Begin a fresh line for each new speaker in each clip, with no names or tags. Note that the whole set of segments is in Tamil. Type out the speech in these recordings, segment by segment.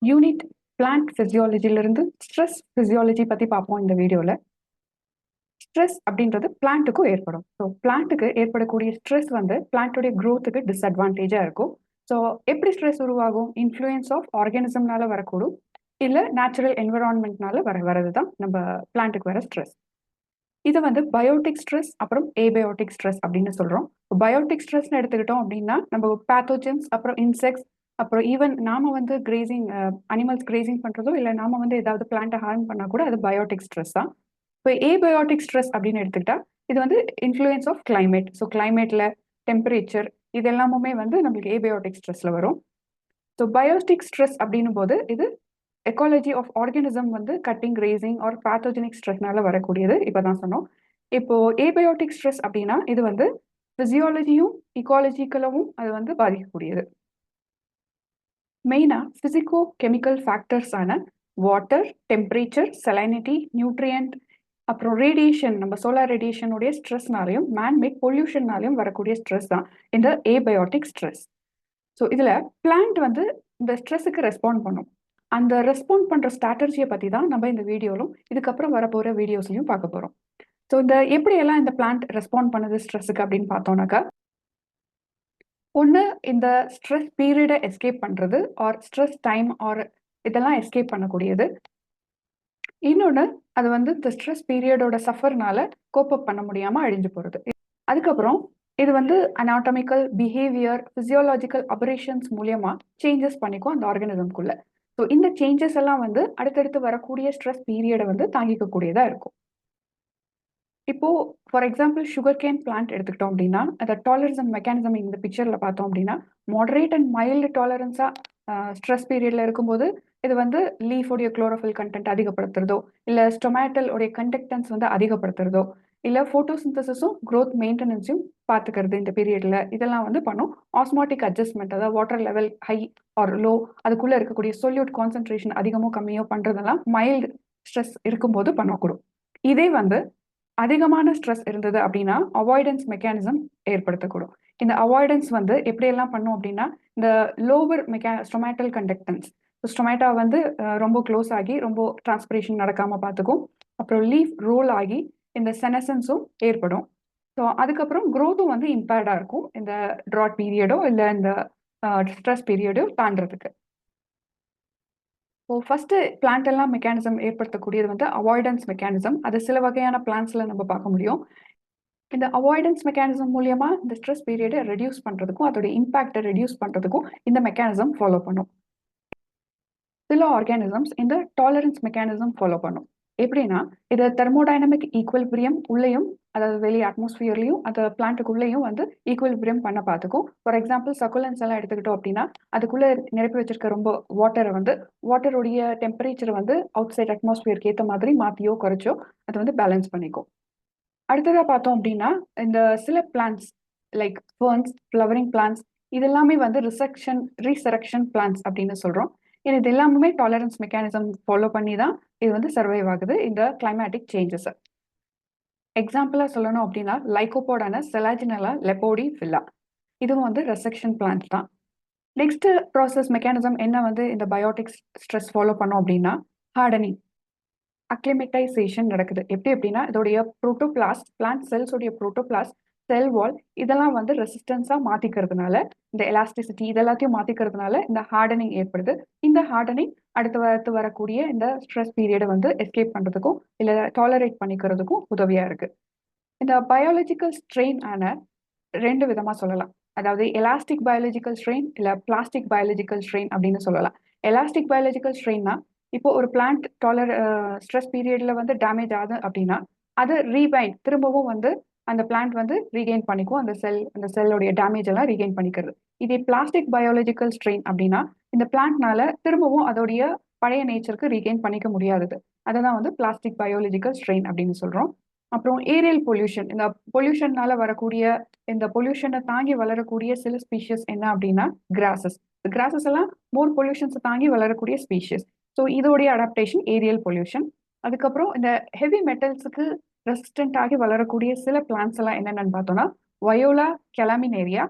யூனிட் பிளான்ட் பிசியாலஜிலிருந்து ஸ்ட்ரெஸ் பிசியாலஜி பத்தி பார்ப்போம் இந்த வீடியோல. ஸ்ட்ரெஸ் அப்படின்றது பிளான்ட்டுக்கும் ஏற்படும். ஸோ பிளான்ட்டுக்கு ஏற்படக்கூடிய ஸ்ட்ரெஸ் வந்து பிளான்ட்டோடைய க்ரோத்துக்கு டிஸ்அட்வான்டேஜா இருக்கும். ஸோ எப்படி ஸ்ட்ரெஸ் உருவாகும்? இன்ஃப்ளூயன்ஸ் ஆஃப் ஆர்கானிசம்னால வரக்கூடும், இல்லை நேச்சுரல் என்விரான்மெண்ட்னால வரது தான் நம்ம பிளான்ட்டுக்கு வர ஸ்ட்ரெஸ். இது வந்து பயோட்டிக் ஸ்ட்ரெஸ் அப்புறம் ஏபயோட்டிக் ஸ்ட்ரெஸ் அப்படின்னு சொல்றோம். பயோட்டிக் ஸ்ட்ரெஸ்ன்னு எடுத்துக்கிட்டோம் அப்படின்னா நம்ம பேத்தோஜன்ஸ் அப்புறம் இன்செக்ட்ஸ் அப்புறம் ஈவன் நாம வந்து கிரேசிங் அனிமல்ஸ் கிரேசிங் பண்றதோ இல்லை நாம வந்து ஏதாவது பிளான்ட்டை ஹார்ம் பண்ணா கூட அது பயோட்டிக் ஸ்ட்ரெஸ் தான். இப்போ ஏபயோட்டிக் ஸ்ட்ரெஸ் அப்படின்னு எடுத்துக்கிட்டா இது வந்து இன்ஃப்ளூயன்ஸ் ஆஃப் கிளைமேட். ஸோ கிளைமேட்ல டெம்பரேச்சர் இது எல்லாமே வந்து நம்மளுக்கு ஏபயோட்டிக் ஸ்ட்ரெஸ்ல வரும். ஸோ பயோட்டிக் ஸ்ட்ரெஸ் அப்படின்னும் போது இது எக்காலஜி ஆஃப் ஆர்கானிசம் வந்து கட்டிங் ரேசிங் ஆர் பேத்தோஜெனிக் ஸ்ட்ரெஸ்னால வரக்கூடியது. இப்போதான் சொன்னோம். இப்போ ஏபயோட்டிக் ஸ்ட்ரெஸ் அப்படின்னா இது வந்து பிசியாலஜியும் இக்காலஜிக்கலாவும் அது வந்து பாதிக்கக்கூடியது. மெயினா பிசிக்கோ கெமிக்கல் ஃபேக்டர்ஸ் ஆன வாட்டர், டெம்பரேச்சர், சலைனிட்டி, நியூட்ரியன்ட் அப்புறம் ரேடியேஷன், நம்ம சோலார் ரேடியேஷனுடைய ஸ்ட்ரெஸ்னாலையும் மேன்மேட் பொல்யூஷன்னாலையும் வரக்கூடிய ஸ்ட்ரெஸ் தான் இந்த ஏபயோட்டிக் ஸ்ட்ரெஸ். ஸோ இதில் பிளான்ட் வந்து இந்த ஸ்ட்ரெஸ்ஸுக்கு ரெஸ்பாண்ட் பண்ணும். அந்த ரெஸ்பாண்ட் பண்ணுற ஸ்ட்ராட்டஜியை பற்றி தான் நம்ம இந்த வீடியோலும் இதுக்கப்புறம் வரப்போகிற வீடியோஸ்லையும் பார்க்க போகிறோம். ஸோ இந்த எப்படியெல்லாம் இந்த பிளான்ட் ரெஸ்பாண்ட் பண்ணுது ஸ்ட்ரெஸ்ஸுக்கு அப்படின்னு பார்த்தோம்னாக்கா, ஒன்று இந்த ஸ்ட்ரெஸ் பீரியடை எஸ்கேப் பண்ணுறது ஆர் ஸ்ட்ரெஸ் டைம் ஆர் இதெல்லாம் எஸ்கேப் பண்ணக்கூடியது. இன்னொன்று அது வந்து இந்த ஸ்ட்ரெஸ் பீரியடோட சஃபர்னால கோப்பப் பண்ண முடியாமல் அழிஞ்சு போகிறது. அதுக்கப்புறம் இது வந்து அனாட்டமிக்கல் பிஹேவியர் பிசியோலாஜிக்கல் அபரேஷன்ஸ் மூலியமா சேஞ்சஸ் பண்ணிக்கும் அந்த ஆர்கானிசம்குள்ள. ஸோ இந்த சேஞ்சஸ் எல்லாம் வந்து அடுத்தடுத்து வரக்கூடிய ஸ்ட்ரெஸ் பீரியடை வந்து தாங்கிக்கக்கூடியதா இருக்கும். இப்போ for example sugar cane plant எடுத்துக்கிட்டோம் அப்படின்னா அந்த டாலரன்ஸ் அண்ட் மெக்கானிசம் இந்த பிக்சர்ல பார்த்தோம் அப்படின்னா மாடரேட் அண்ட் மைல்டு டாலரன்ஸா ஸ்ட்ரெஸ் பீரியட்ல இருக்கும்போது இது வந்து லீஃபோடைய குளோரோஃபில் கண்டென்ட் அதிகப்படுத்துறதோ இல்லை ஸ்டொமேட்டல் உடைய கண்டக்டன்ஸ் வந்து அதிகப்படுத்துறதோ இல்லை ஃபோட்டோசிந்தசிஸும் க்ரோத் மெயின்டெனன்ஸையும் பார்த்துக்கிறது இந்த பீரியட்ல இதெல்லாம் வந்து பண்ணும். ஆஸ்மாட்டிக் அட்ஜஸ்ட்மெண்ட், அதாவது water level high R low, அதுக்குள்ள இருக்கக்கூடிய சொல்யூட் கான்சென்ட்ரேஷன் அதிகமோ கம்மியோ பண்றதெல்லாம் மைல்டு ஸ்ட்ரெஸ் இருக்கும்போது பண்ணக்கூடும். இதே வந்து அதிகமான ஸ்ட்ரெஸ் இருந்தது அப்படின்னா அவாய்டன்ஸ் மெக்கானிசம் ஏற்படுத்தக்கூடும். இந்த அவாய்டன்ஸ் வந்து எப்படியெல்லாம் பண்ணும் அப்படின்னா இந்த லோவர் ஸ்டொமேட்டல் கண்டக்டன்ஸ், ஸ்டொமேட்டா வந்து ரொம்ப க்ளோஸ் ஆகி ரொம்ப டிரான்ஸ்பிரேஷன் நடக்காம பார்த்துக்கும். அப்புறம் லீஃப் ரோல் ஆகி இந்த செனசன்ஸும் ஏற்படும். ஸோ அதுக்கப்புறம் க்ரோத்தும் வந்து இம்பேர்டா இருக்கும் இந்த ட்ராட் பீரியடோ இல்லை இந்த ஸ்ட்ரெஸ் பீரியடோ தாண்டறதுக்கு. ஃபர்ஸ்ட் பிளான்ட் எல்லாம் மெக்கானிசம் ஏற்படுத்தக்கூடியது வந்து அவாய்டன்ஸ் மெக்கானிசம். அது சில வகையான பிளான்ட்ஸ்ல நம்ம பார்க்க முடியும். இந்த அவாய்டன்ஸ் மெக்கானிசம் மூலியமா இந்த ஸ்ட்ரெஸ் பீரியடை ரெடியூஸ் பண்றதுக்கும் அதோட இம்பாக்டை ரெடியூஸ் பண்றதுக்கும் இந்த மெக்கானிசம் ஃபாலோ பண்ணும். சில ஆர்கானிசம்ஸ் இந்த டாலரன்ஸ் மெக்கானிசம் ஃபாலோ பண்ணும். எப்படின்னா இது தெர்மோடைனமிக் ஈக்குவல்பிரியம் உள்ளேயும், அதாவது வெளியே அட்மாஸ்பியர்லையும் அந்த பிளான்ட்டுக்குள்ளேயும் வந்து ஈக்குவல்பிரியம் பண்ண பார்த்துக்கும். ஃபார் எக்ஸாம்பிள் சக்குலன்ஸ் எல்லாம் எடுத்துக்கிட்டோம் அப்படின்னா அதுக்குள்ள நிரப்பி வச்சிருக்க ரொம்ப வாட்டரை வந்து வாட்டருடைய டெம்பரேச்சர் வந்து அவுட் சைட் அட்மாஸ்பியருக்கு ஏற்ற மாதிரி மாற்றியோ குறைச்சோ அது வந்து பேலன்ஸ் பண்ணிக்கும். அடுத்ததாக பார்த்தோம் அப்படின்னா இந்த சில plants like ferns, flowering plants இதெல்லாமே வந்து ரீசரக்ஷன் பிளான்ட்ஸ் அப்படின்னு சொல்றோம். இது எல்லாமே டாலரன்ஸ் மெக்கானிசம் ஃபாலோ பண்ணி தான் இது வந்து சர்வைவ் ஆகுது இந்த கிளைமேட்டிக் சேஞ்சஸ். எக்ஸாம்பிளா சொல்லணும் அப்படின்னா லைகோபோடான செலாஜினலா லெப்போடி ஃபில்லா இதுவும் வந்து ரெசெக்ஷன் பிளான்ட் தான். நெக்ஸ்ட் ப்ராசஸ் மெக்கானிசம் என்ன வந்து இந்த பயோட்டிக் ஸ்ட்ரெஸ் ஃபாலோ பண்ணோம் அப்படின்னா ஹார்டனிங், அக்ளிமெட்டைசேஷன் நடக்குது. எப்படி அப்படின்னா இதோடைய புரோட்டோபிளாஸ்ட், பிளான்ட் செல்ஸோடைய புரோட்டோபிளாஸ்ட், செல் வால் இதெல்லாம் வந்து ரெசிஸ்டன்ஸா மாத்திக்கிறதுனால இந்த எலாஸ்டிசிட்டி இதெல்லாத்தையும் மாத்திக்கிறதுனால இந்த ஹார்டனிங் ஏற்படுது. இந்த ஹார்டனிங் அடுத்து வரக்கூடிய இந்த ஸ்ட்ரெஸ் பீரியடை வந்து எஸ்கேப் பண்றதுக்கும் இல்லை டாலரேட் பண்ணிக்கிறதுக்கும் உதவியா இருக்கு. இந்த பயாலஜிக்கல் ஸ்ட்ரெயின் ஆன ரெண்டு விதமா சொல்லலாம். அதாவது எலாஸ்டிக் பயாலஜிக்கல் ஸ்ட்ரெயின் இல்லை பிளாஸ்டிக் பயாலஜிக்கல் ஸ்ட்ரெயின் அப்படின்னு சொல்லலாம். எலாஸ்டிக் பயாலஜிக்கல் ஸ்ட்ரெயின்னா இப்போ ஒரு பிளான்ட் ஸ்ட்ரெஸ் பீரியட்ல வந்து டேமேஜ் ஆகுது அப்படின்னா அது ரீபைண்ட் திரும்பவும் வந்து அந்த பிளான்ட் வந்து ரீகெயின் பண்ணிக்கும். அந்த செல்லுடைய டேமேஜ் எல்லாம் ரீகெயின் பண்ணிக்கிறது. இதே பிளாஸ்டிக் பயாலஜிக்கல் ஸ்ட்ரெயின் அப்படின்னா இந்த பிளான்ட்னால திரும்பவும் அதோடைய பழைய நேச்சருக்கு ரீகெயின் பண்ணிக்க முடியாதது. அதுதான் வந்து பிளாஸ்டிக் பயாலஜிக்கல் ஸ்ட்ரெயின் அப்படின்னு சொல்றோம். அப்புறம் ஏரியல் பொல்யூஷன், இந்த பொல்யூஷன்னால வரக்கூடிய இந்த பொல்யூஷனை தாங்கி வளரக்கூடிய சில ஸ்பீஷியஸ் என்ன அப்படின்னா கிராசஸ் எல்லாம் மோர் பொல்யூஷன்ஸை தாங்கி வளரக்கூடிய ஸ்பீஷியஸ். ஸோ இதோடைய அடாப்டேஷன் ஏரியல் பொல்யூஷன். அதுக்கப்புறம் இந்த ஹெவி மெட்டல்ஸுக்கு ரெசிஸ்டன்ட் ஆகி வளரக்கூடிய சில பிளான்ட்ஸ் எல்லாம் என்னென்னு பார்த்தோம்னா வயோலா கெலாமினேரியா,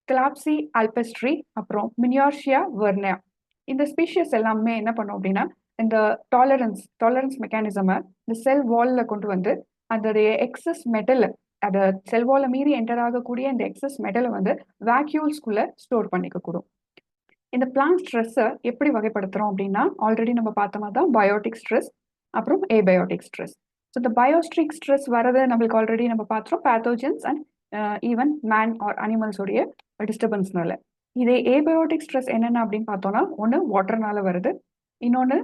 கிளாப்சி ஆல்பஸ்ட்ரி, அப்புறம் மினியார்ஷியா வெர்னியா இந்த ஸ்பீஷியஸ் எல்லாமே என்ன பண்ணும் அப்படின்னா இந்த டாலரன்ஸ் மெக்கானிசமை இந்த செல் வால்ல கொண்டு வந்து அதோடைய எக்ஸஸ் மெட்டல் அதை செல் வால்ல மீறி என்டர் ஆகக்கூடிய இந்த எக்ஸஸ் மெட்டலை வந்து வேக்யூல்ஸ்குள்ள ஸ்டோர் பண்ணிக்க கூடும். இந்த பிளான்ட் ஸ்ட்ரெஸ்ஸை எப்படி வகைப்படுத்துறோம் அப்படின்னா ஆல்ரெடி நம்ம பார்த்த மாதிரி தான் பயோட்டிக் ஸ்ட்ரெஸ் அப்புறம் ஏபயோட்டிக் ஸ்ட்ரெஸ். ஸோ இந்த பயோஸ்ட்ரிக் ஸ்ட்ரெஸ் வரது நம்மளுக்கு ஆல்ரெடி நம்ம பார்த்துறோம் pathogens and even man or அனிமல்ஸோடைய டிஸ்டர்பன்ஸ்னால. இதே ஏபயோட்டிக் ஸ்ட்ரெஸ் என்னென்ன அப்படின்னு பார்த்தோம்னா ஒன்று வாட்டர்னால வருது, இன்னொன்று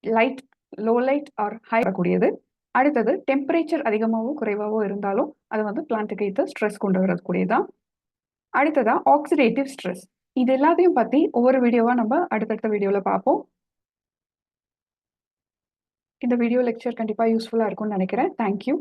light low light or high வரக்கூடியது, அடுத்தது டெம்பரேச்சர் அதிகமாகவோ குறைவாகவோ இருந்தாலும் அது வந்து பிளான்ட்டுக்கு ஏற்ற ஸ்ட்ரெஸ் கொண்டு வரக்கூடியதான். அடுத்ததா ஆக்சிடேட்டிவ் ஸ்ட்ரெஸ். இது எல்லாத்தையும் பற்றி ஒவ்வொரு வீடியோவா நம்ம அடுத்தடுத்த வீடியோவில் பார்ப்போம். இந்த வீடியோ லெக்சர் கண்டிப்பாக யூஸ்ஃபுல்லாக இருக்கும்னு நினைக்கிறேன். தேங்க்யூ.